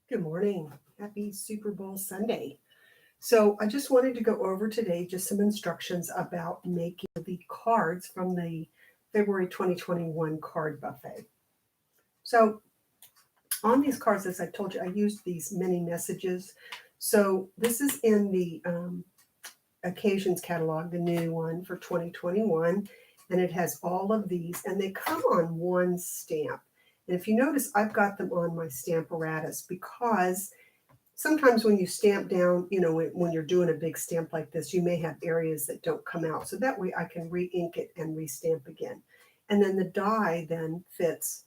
Good morning. Happy Super Bowl Sunday. So, I just wanted to go over today just some instructions about making the cards from the February 2021 card buffet. So, on these cards, as I told you, I used these mini messages. So, this is in the Occasions catalog, the new one for 2021, and it has all of these, and they come on one stamp. And if you notice, I've got them on my Stamparatus because sometimes when you stamp down, when you're doing a big stamp like this, you may have areas that don't come out. So that way I can re-ink it and restamp again. And then the die then fits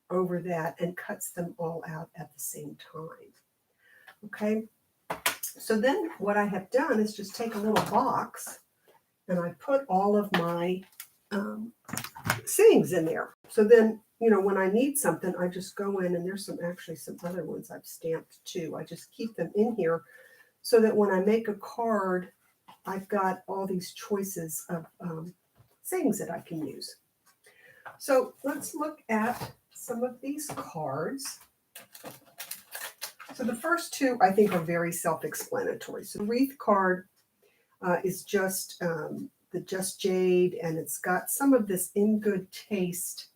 over that and cuts them all out at the same time. Okay, so then what I have done is just take a little box and I put all of my um, sayings in there. So then, when I need something, I just go in, and there's some other ones I've stamped too. I just keep them in here so that when I make a card, I've got all these choices of sayings that I can use. So let's look at some of these cards. So the first two I think are very self-explanatory. So the wreath card is just the Just Jade, and it's got some of this In Good Taste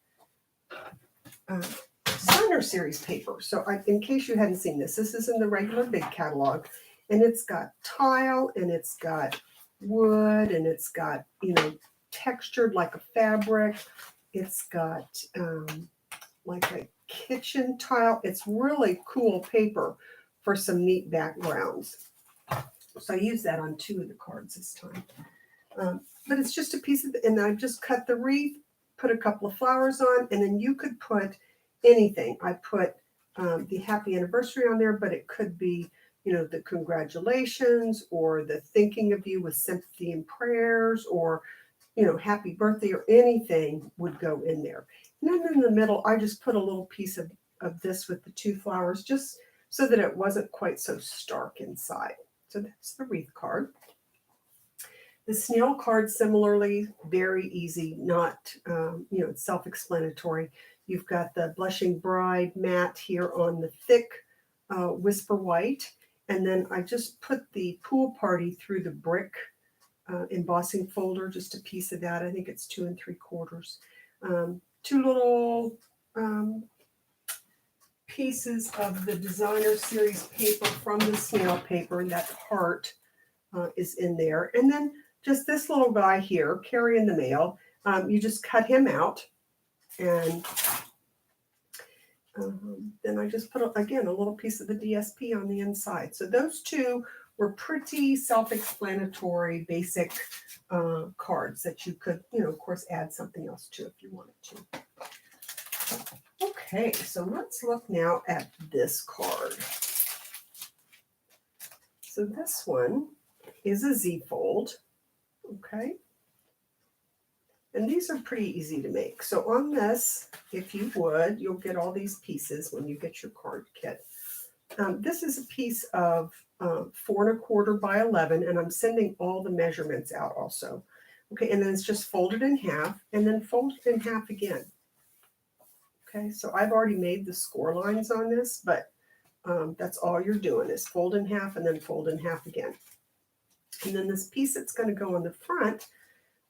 uh, Designer Series paper. So in case you hadn't seen this is in the regular big catalog, and it's got tile, and it's got wood, and it's got, textured like a fabric. It's got like a kitchen tile. It's really cool paper for some neat backgrounds. So I use that on two of the cards this time. But it's just a piece of, and I just cut the wreath, put a couple of flowers on, and then you could put anything. I put the happy anniversary on there, but it could be, the congratulations or the thinking of you with sympathy and prayers, or, happy birthday, or anything would go in there. And then in the middle, I just put a little piece of this with the two flowers, just so that it wasn't quite so stark inside. So that's the wreath card. The snail card, similarly, very easy, not, it's self-explanatory. You've got the Blushing Bride matte here on the thick Whisper White. And then I just put the Pool Party through the brick embossing folder, just a piece of that. I think it's 2 3/4. Two little pieces of the Designer Series paper from the snail paper, and that heart is in there. And then just this little guy here, carrying the mail. You just cut him out, and then I just put, again, a little piece of the DSP on the inside. So those two were pretty self-explanatory, basic cards that you could, of course, add something else to if you wanted to. Okay, so let's look now at this card. So this one is a Z fold. Okay. And these are pretty easy to make. So on this, if you would, you'll get all these pieces when you get your card kit. This is a piece of 4 1/4 by 11, and I'm sending all the measurements out also. Okay, and then it's just folded in half, and then folded in half again. Okay, so I've already made the score lines on this, but that's all you're doing is fold in half and then fold in half again. And then this piece that's going to go on the front,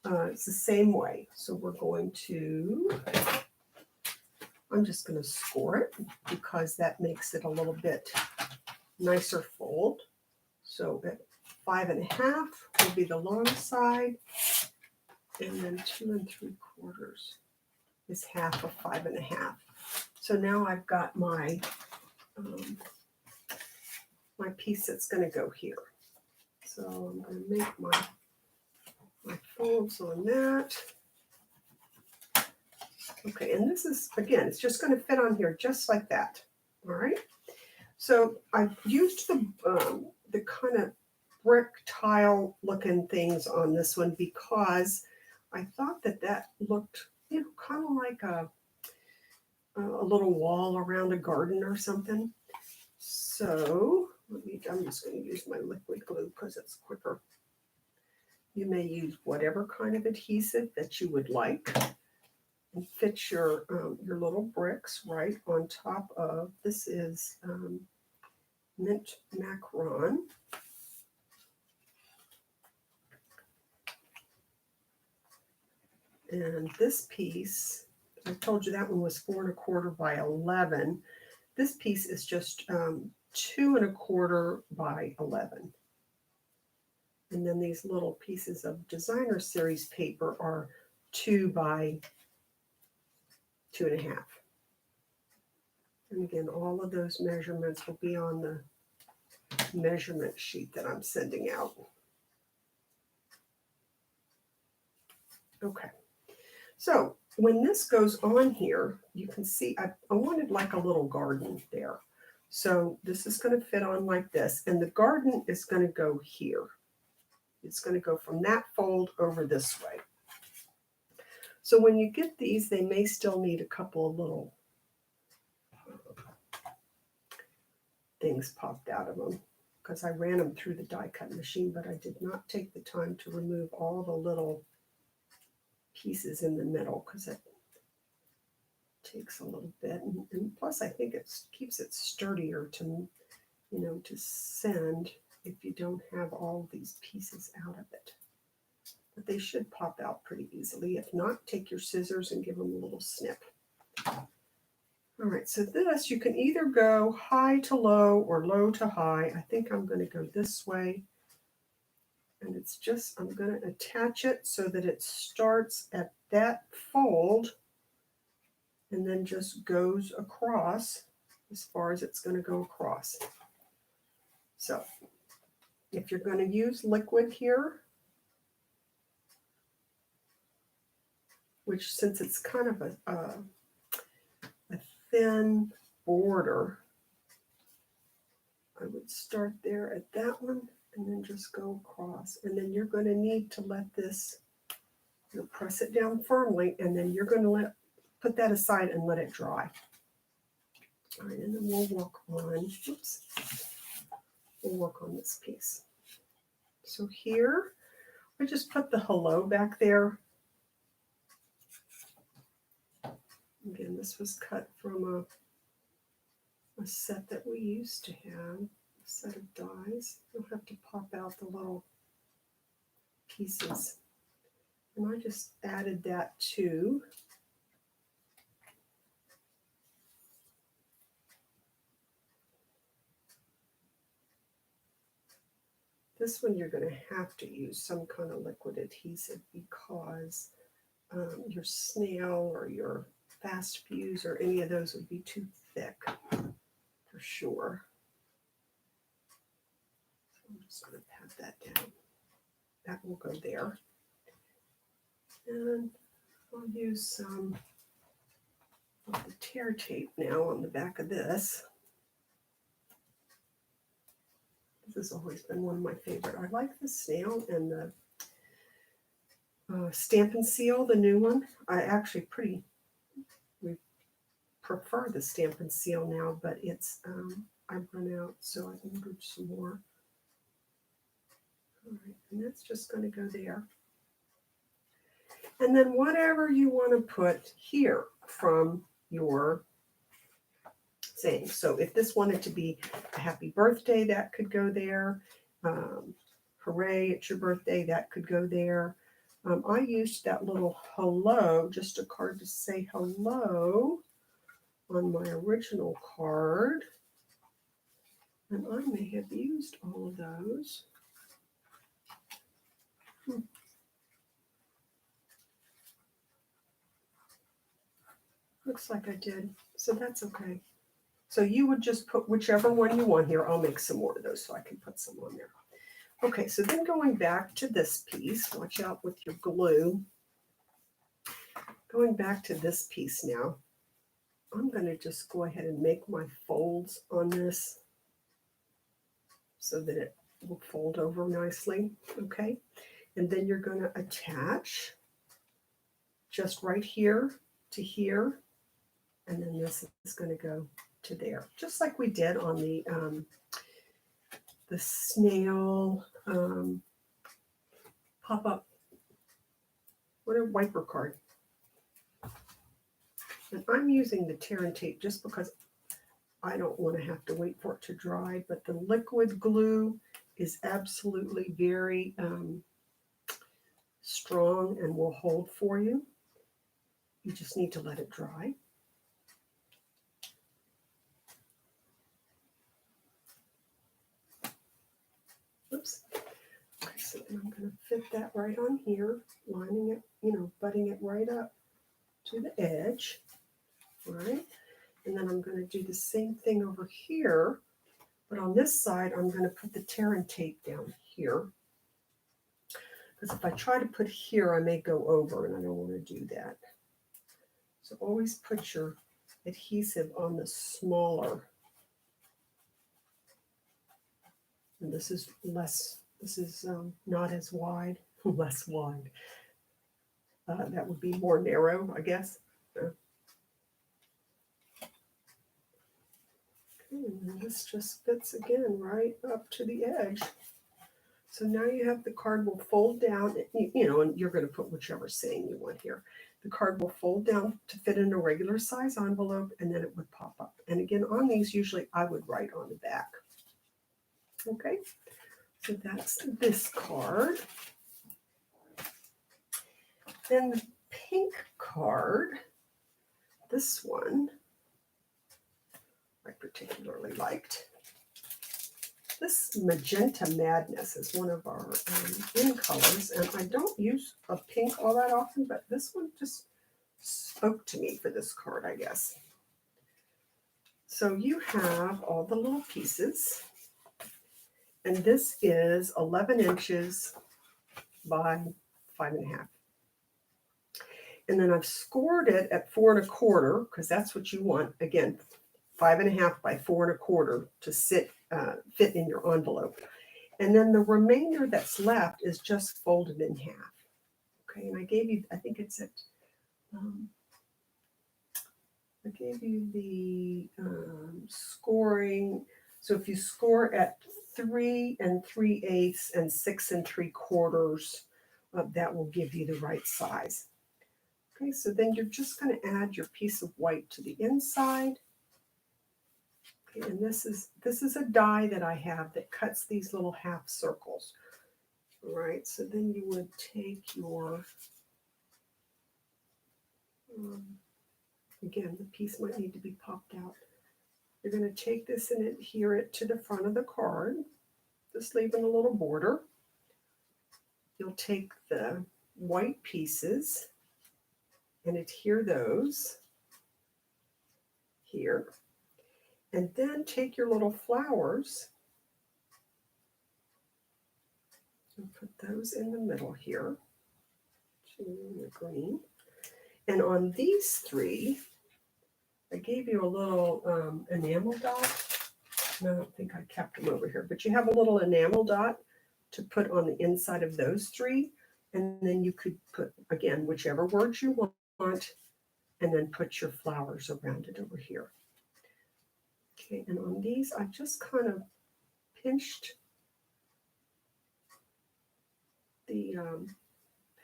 it's the same way. So we're going to, I'm just going to score it because that makes it a little bit nicer fold. So at 5 1/2 will be the long side, and then 2 3/4 is half of 5 1/2. So now I've got my my piece that's going to go here. So I'm going to make my folds on that. Okay, and this is, again, it's just going to fit on here just like that. All right. So I've used the kind of brick tile looking things on this one because I thought that looked, kind of like a little wall around a garden or something. So I'm just going to use my liquid glue because it's quicker. You may use whatever kind of adhesive that you would like, and fit your little bricks right on top of, this is mint macaron. And this piece, I told you that one was 4 1/4 by 11. This piece is just 2 1/4 by 11. And then these little pieces of designer series paper are 2 by 2 1/2. And again, all of those measurements will be on the measurement sheet that I'm sending out. Okay. So when this goes on here, you can see I wanted like a little garden there. So this is going to fit on like this, and the garden is going to go here. It's going to go from that fold over this way. So when you get these, they may still need a couple of little things popped out of them because I ran them through the die cut machine, but I did not take the time to remove all the little pieces in the middle because it takes a little bit, and plus I think it keeps it sturdier to, to send if you don't have all these pieces out of it. But they should pop out pretty easily. If not, take your scissors and give them a little snip. All right, so this, you can either go high to low or low to high. I think I'm going to go this way. And it's just, I'm going to attach it so that it starts at that fold and then just goes across as far as it's going to go across. So if you're going to use liquid here, which since it's kind of a thin border, I would start there at that one and then just go across. And then you're going to need to let this, you'll press it down firmly, and then you're going to put that aside and let it dry. All right, and then we'll work on, we'll work on this piece. So here, I just put the hello back there. Again, this was cut from a set that we used to have, a set of dies. You'll have to pop out the little pieces. And I just added that to this one. You're going to have to use some kind of liquid adhesive because your snail or your fast fuse or any of those would be too thick for sure. So I'm just going to pat that down. That will go there. And I'll use some of the tear tape now on the back of this. This has always been one of my favorite. I like the snail and the Stamp and Seal, the new one. I actually we prefer the Stamp and Seal now, but it's I've run out, so I ordered some more. All right, and that's just going to go there. And then whatever you want to put here from your saying. So if this wanted to be a happy birthday, that could go there. Hooray, it's your birthday, that could go there. I used that little hello, just a card to say hello on my original card. And I may have used all of those. Looks like I did, so that's okay. So you would just put whichever one you want here. I'll make some more of those so I can put some on there. Okay, so then going back to this piece, watch out with your glue. Going back to this piece now, I'm going to just go ahead and make my folds on this so that it will fold over nicely, okay? And then you're going to attach just right here to here, and then this is going to go to there, just like we did on the snail pop-up, what a wiper card. And I'm using the tear and tape just because I don't want to have to wait for it to dry, but the liquid glue is absolutely very strong and will hold for you. You just need to let it dry. Oops. Okay, so then I'm going to fit that right on here, lining it, butting it right up to the edge, right? And then I'm going to do the same thing over here, but on this side, I'm going to put the tear and tape down here. Because if I try to put here, I may go over, and I don't want to do that. So always put your adhesive on the smaller. And this is not as wide, less wide. That would be more narrow, I guess. Okay, and this just fits again right up to the edge. So now you have the card will fold down, and you're going to put whichever saying you want here. The card will fold down to fit in a regular size envelope, and then it would pop up. And again, on these, usually I would write on the back. Okay, so that's this card. Then the pink card, this one, I particularly liked. This Magenta Madness is one of our in colors, and I don't use a pink all that often, but this one just spoke to me for this card, I guess. So you have all the little pieces, and this is 11 inches by 5.5. And then I've scored it at 4 1/4, because that's what you want. Again, 5.5 by 4 1/4 to fit in your envelope. And then the remainder that's left is just folded in half. Okay, and I gave you, I think it's at, I gave you the scoring. So if you score at 3 3/8 and 6 3/4, that will give you the right size. Okay, so then you're just going to add your piece of white to the inside. Okay, and this is a die that I have that cuts these little half circles. All right, so then you would take your, again, the piece might need to be popped out. You're going to take this and adhere it to the front of the card, just leaving a little border. You'll take the white pieces and adhere those here. And then take your little flowers and put those in the middle here, the green. And on these three, I gave you a little enamel dot. And I don't think I kept them over here, but you have a little enamel dot to put on the inside of those three. And then you could put, again, whichever words you want, and then put your flowers around it over here. Okay, and on these, I've just kind of pinched the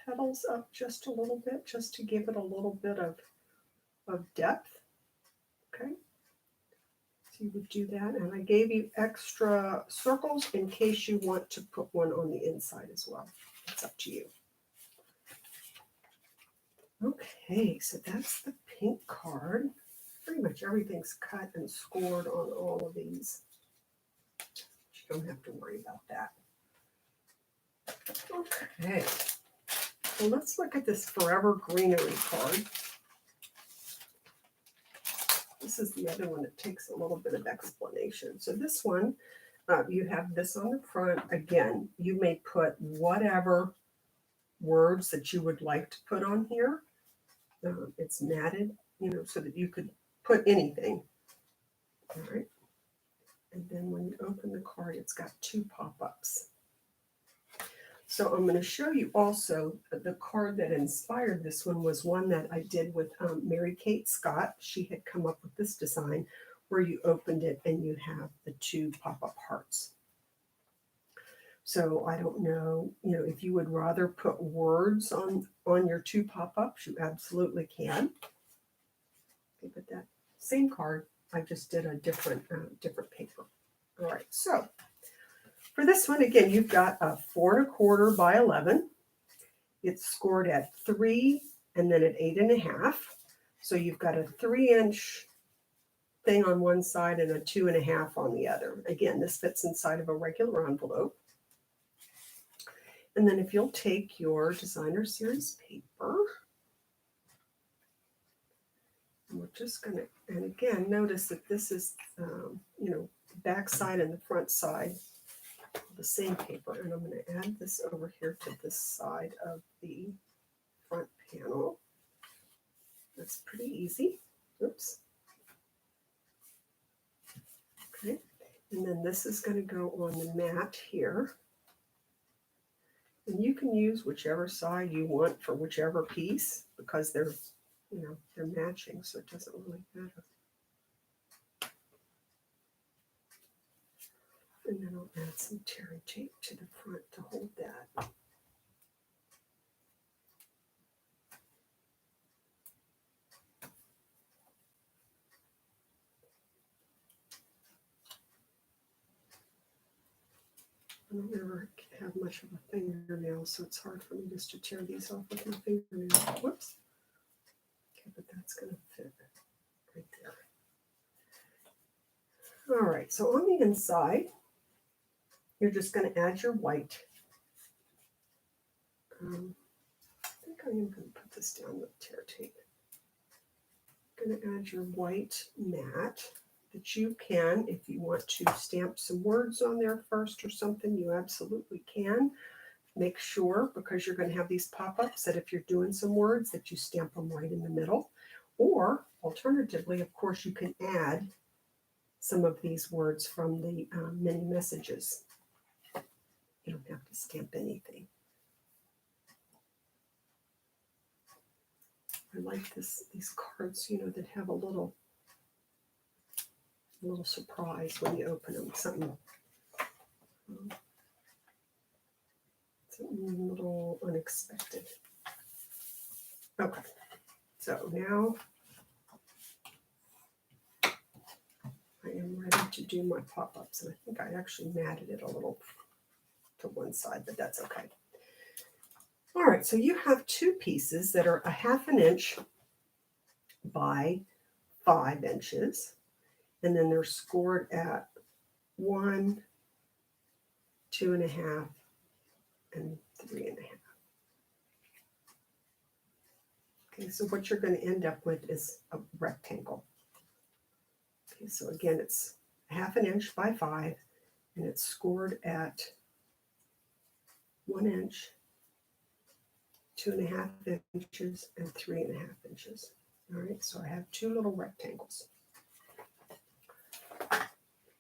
petals up just a little bit, just to give it a little bit of depth. Okay, so you would do that, and I gave you extra circles in case you want to put one on the inside as well. It's up to you. Okay, so that's the pink card. Pretty much everything's cut and scored on all of these. You don't have to worry about that. Okay, so let's look at this Forever Greenery card. This is the other one that takes a little bit of explanation. So this one, you have this on the front. Again, you may put whatever words that you would like to put on here. It's matted, so that you could put anything. All right. And then when you open the card, it's got 2 pop-ups. So I'm going to show you also the card that inspired this one was one that I did with Mary Kate Scott. She had come up with this design where you opened it and you have the 2 pop-up hearts. So I don't know, if you would rather put words on your 2 pop-ups, you absolutely can. Okay, but that same card, I just did a different paper. All right, so for this one, again, you've got a 4 1/4 by 11. It's scored at 3 and then at 8.5. So you've got a 3-inch thing on one side and a 2.5 on the other. Again, this fits inside of a regular envelope. And then if you'll take your designer series paper, and we're just going to, and again, notice that this is, the back side and the front side of the same paper. And I'm going to add this over here to this side of the front panel. That's pretty easy. Oops. Okay. And then this is going to go on the mat here. And you can use whichever side you want for whichever piece because they're matching, so it doesn't really matter. And then I'll add some tearing tape to the front to hold that. I don't ever have much of a fingernail, so it's hard for me just to tear these off with my fingernail. Whoops. Okay, but that's going to fit right there. All right, so on the inside, you're just going to add your white. I think I am going to put this down with tear tape. Going to add your white mat that you can, if you want to stamp some words on there first or something, you absolutely can. Make sure, because you're going to have these pop-ups, that if you're doing some words that you stamp them right in the middle. Or alternatively, of course, you can add some of these words from the mini messages. You don't have to stamp anything. I like these cards, that have a little surprise when you open them. Something a little unexpected. Okay, so now I am ready to do my pop-ups, and I think I actually matted it a little to one side, but that's okay. All right, so you have two pieces that are 1/2 inch by 5 inches, and then they're scored at 1, 2.5, and 3.5. Okay, so what you're going to end up with is a rectangle. Okay, so again, it's 1/2 inch by 5, and it's scored at 1 inch, 2.5 inches, and 3.5 inches. All right, so I have two little rectangles.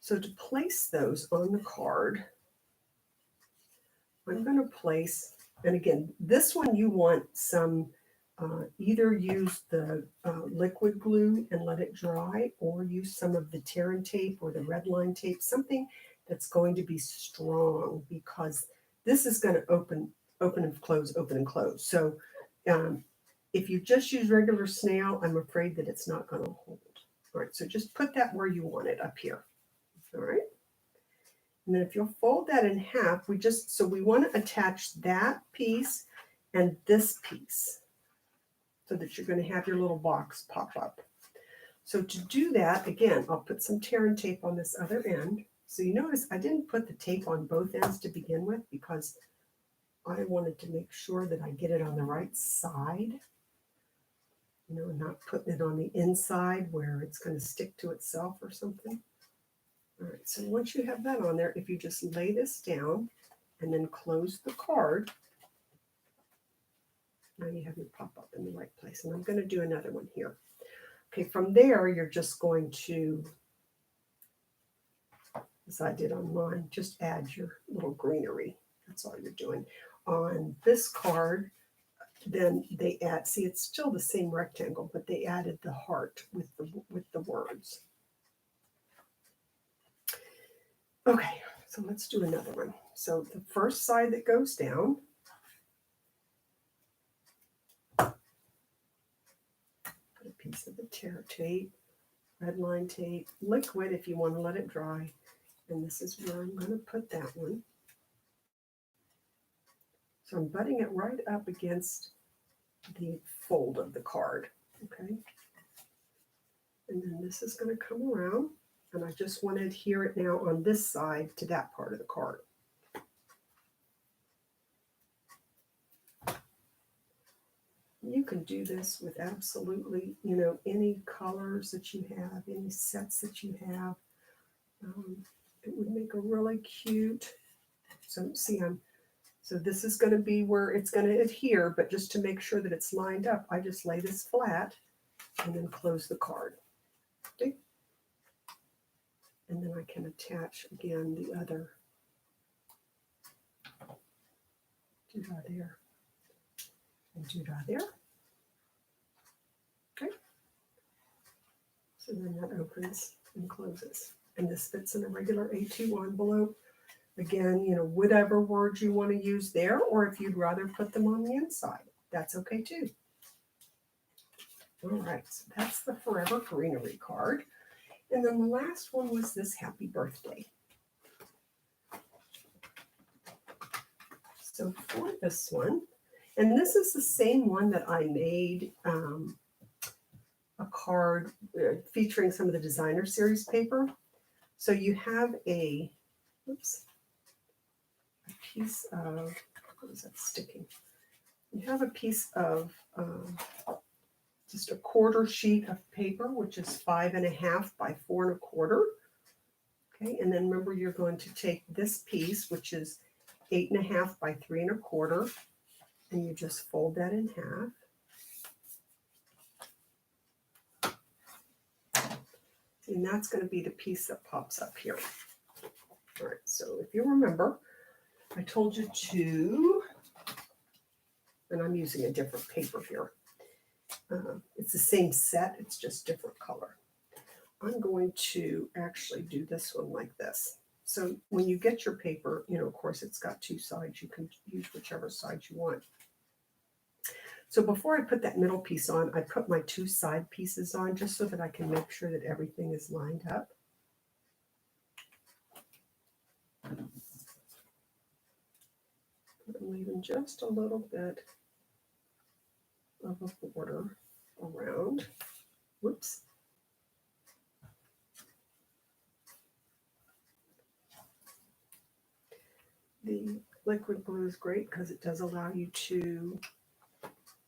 So to place those on the card, I'm going to place, and again, this one you want some, either use the liquid glue and let it dry, or use some of the tear tape or the red line tape, something that's going to be strong, because this is going to open and close, open and close. So if you just use regular snail, I'm afraid that it's not going to hold. All right, so just put that where you want it, up here. All right. And then if you'll fold that in half, we want to attach that piece and this piece so that you're going to have your little box pop up. So to do that, again, I'll put some tear and tape on this other end. So you notice I didn't put the tape on both ends to begin with because I wanted to make sure that I get it on the right side, not putting it on the inside where it's going to stick to itself or something. All right, so once you have that on there, if you just lay this down and then close the card, now you have your pop-up in the right place. And I'm going to do another one here. Okay, from there, you're just going to, as I did on mine, just add your little greenery. That's all you're doing. On this card, then they add, see, it's still the same rectangle, but they added the heart with the words. Okay, so let's do another one. So the first side that goes down, put a piece of the tear tape, red line tape, liquid if you want to let it dry. And this is where I'm going to put that one. So I'm butting it right up against the fold of the card, okay? And then this is going to come around, and I just want to adhere it now on this side to that part of the card. You can do this with absolutely, any colors that you have, any sets that you have. It would make a really cute, so see, so this is going to be where it's going to adhere, but just to make sure that it's lined up, I just lay this flat and then close the card. Okay? And then I can attach again the other doodah there and doodah there. Okay. So then that opens and closes. And this fits in a regular A2 envelope. Again, whatever words you want to use there, or if you'd rather put them on the inside, that's okay too. All right, so that's the Forever Greenery card. And then the last one was this happy birthday. So for this one, and this is the same one that I made a card featuring some of the designer series paper. So you have a piece of, what is that sticking? You have a piece of just a quarter sheet of paper, which is 5.5 by 4.25. Okay, and then remember you're going to take this piece, which is 8.5 by 3.25, and you just fold that in half. And that's going to be the piece that pops up here. All right, so if you remember, I told you to, and I'm using a different paper here. It's the same set, it's just different color. I'm going to actually do this one like this. So when you get your paper, of course it's got two sides. You can use whichever side you want. So before I put that middle piece on, I put my two side pieces on just so that I can make sure that everything is lined up. I'm leaving just a little bit of a border around. Whoops. The liquid glue is great because it does allow you to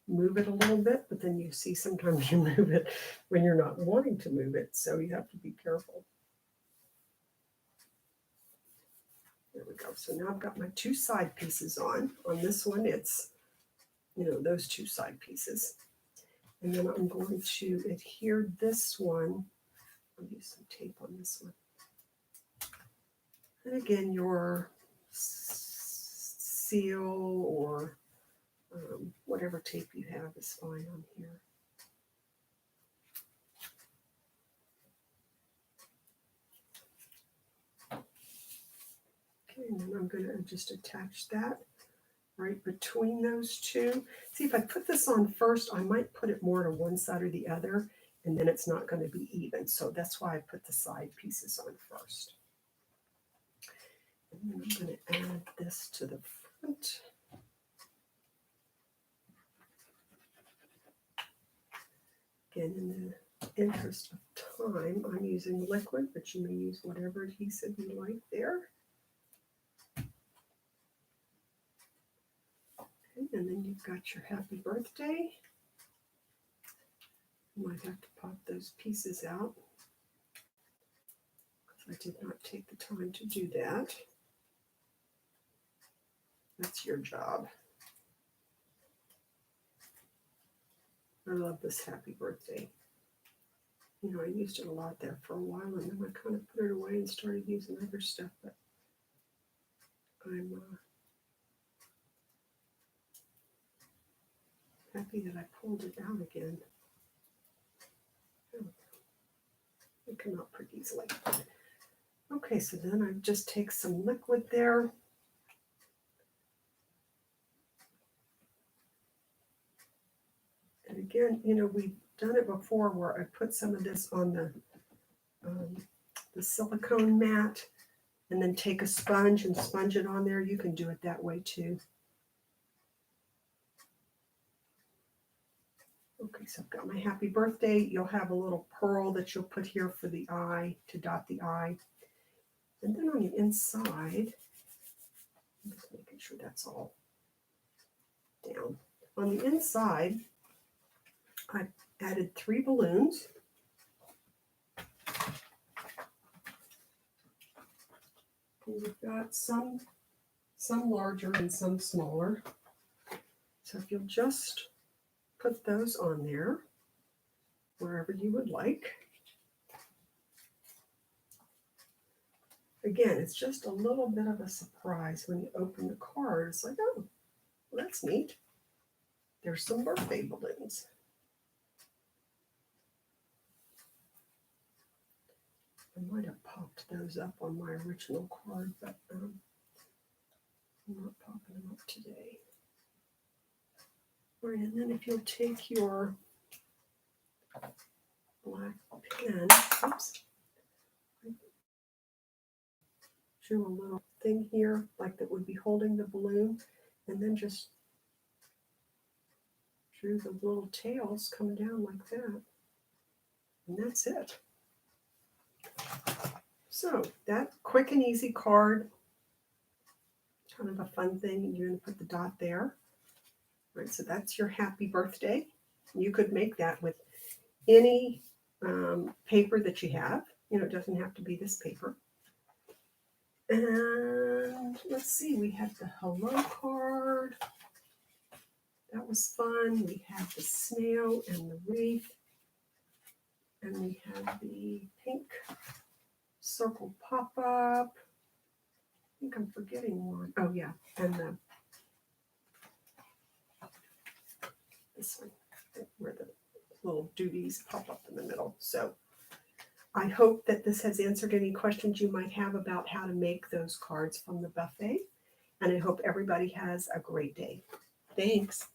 move it a little bit, but then you see sometimes you move it when you're not wanting to move it, so you have to be careful. There we go. So now I've got my two side pieces on. On this one, it's, those two side pieces. And then I'm going to adhere this one. I'll use some tape on this one. And again, your seal or whatever tape you have is fine on here. Okay, and then I'm going to just attach that right between those two. See, if I put this on first, I might put it more to one side or the other, and then it's not going to be even. So that's why I put the side pieces on first. And then I'm going to add this to the front. Again, in the interest of time, I'm using liquid, but you may use whatever adhesive you like there. Okay, and then you've got your happy birthday. You might have to pop those pieces out because I did not take the time to do that. That's your job. I love this happy birthday. I used it a lot there for a while, and then I kind of put it away and started using other stuff, but I'm happy that I pulled it out again. It came out pretty easily. Okay, so then I just take some liquid there. And again, we've done it before where I put some of this on the the silicone mat and then take a sponge and sponge it on there, you can do it that way too. Okay, so I've got my happy birthday. You'll have a little pearl that you'll put here for the eye, to dot the eye. And then on the inside, I'm just making sure that's all down. On the inside, I added 3 balloons. And we've got some larger and some smaller. So if you'll just put those on there, wherever you would like. Again, it's just a little bit of a surprise when you open the card. It's like, oh, well, that's neat. There's some birthday balloons. I might have popped those up on my original card, but I'm not popping them up today. All right, and then if you'll take your black pen, oops, drew a little thing here, like that would be holding the balloon, and then just drew the little tails coming down like that. And that's it. So that quick and easy card, kind of a fun thing. You're going to put the dot there. All right, so that's your happy birthday. You could make that with any paper that you have. You know, it doesn't have to be this paper. And let's see, we have the hello card. That was fun. We had the snail and the wreath. And we had the pink circle pop-up. I think I'm forgetting one. Oh, yeah. And this one, where the little duties pop up in the middle. So I hope that this has answered any questions you might have about how to make those cards from the buffet. And I hope everybody has a great day. Thanks.